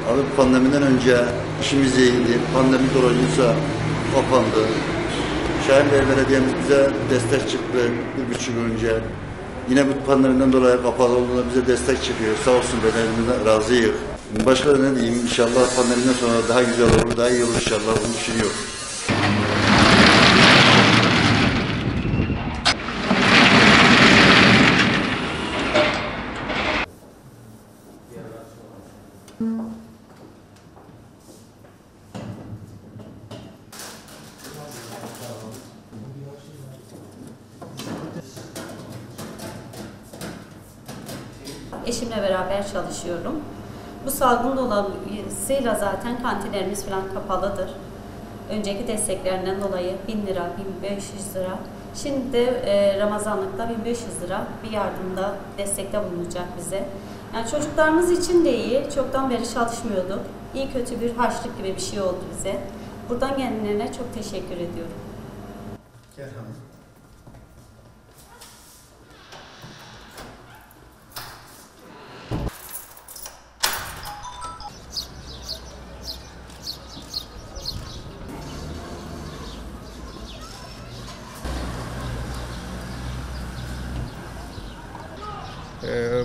Abi pandemiden önce işimiz iyiydi. Pandemi dolayısıyla kapandı. Şahinbey Belediye'miz bize destek çıktı 1,5 yıl önce. Yine bu pandemiden dolayı kapalı olduğunda bize destek çıkıyor. Sağ olsun, belediyemizden razıyız. Başka da ne diyeyim, inşallah pandemiden sonra daha güzel olur, daha iyi olur inşallah, onu düşünüyorum. Eşimle beraber çalışıyorum. Bu salgın dolayısıyla zaten kantinlerimiz falan kapalıdır. Önceki desteklerinden dolayı 1000 lira, 1500 lira. Şimdi de Ramazanlıkta 1500 lira bir yardımda, destekte bulunacak bize. Yani çocuklarımız için de iyi. Çoktan beri çalışmıyorduk. İyi kötü bir harçlık gibi bir şey oldu bize. Buradan kendilerine çok teşekkür ediyorum. Gel hanım.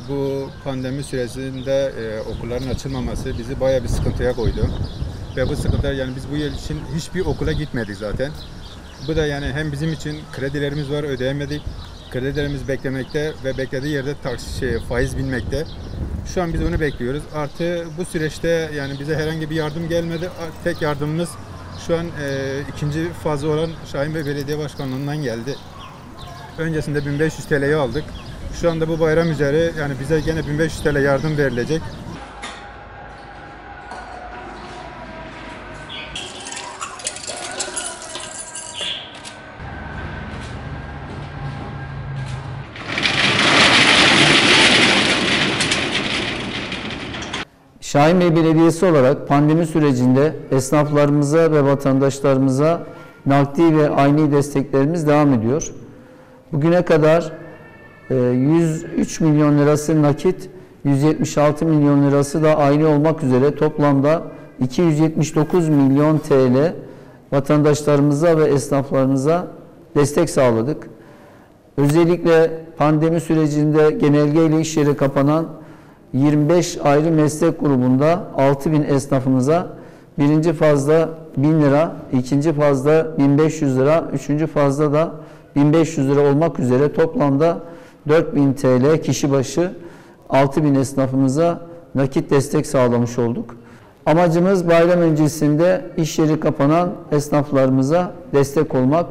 Bu pandemi sürecinde okulların açılmaması bizi bayağı bir sıkıntıya koydu. Ve bu sıkıntılar, yani biz bu yıl için hiçbir okula gitmedik zaten. Bu da yani hem bizim için kredilerimiz var, ödeyemedik. Kredilerimiz beklemekte ve beklediği yerde faiz binmekte. Şu an biz onu bekliyoruz. Artı bu süreçte yani bize herhangi bir yardım gelmedi. Tek yardımımız şu an ikinci fazla olan Şahinbey Belediye Başkanlığı'ndan geldi. Öncesinde 1500 TL'yi aldık. Şu anda bu bayram üzere yani bize gene 1500 TL yardım verilecek. Şahinbey Belediyesi olarak pandemi sürecinde esnaflarımıza ve vatandaşlarımıza nakdi ve ayni desteklerimiz devam ediyor. Bugüne kadar 103 milyon lirası nakit, 176 milyon lirası da ayni olmak üzere toplamda 279 milyon TL vatandaşlarımıza ve esnaflarımıza destek sağladık. Özellikle pandemi sürecinde genelgeyle iş yeri kapanan 25 ayrı meslek grubunda 6000 esnafımıza birinci fazla 1000 lira, ikinci fazla 1500 lira, üçüncü fazla da 1500 lira olmak üzere toplamda 4000 TL kişi başı 6000 esnafımıza nakit destek sağlamış olduk. Amacımız bayram öncesinde iş yeri kapanan esnaflarımıza destek olmak,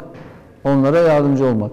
onlara yardımcı olmak.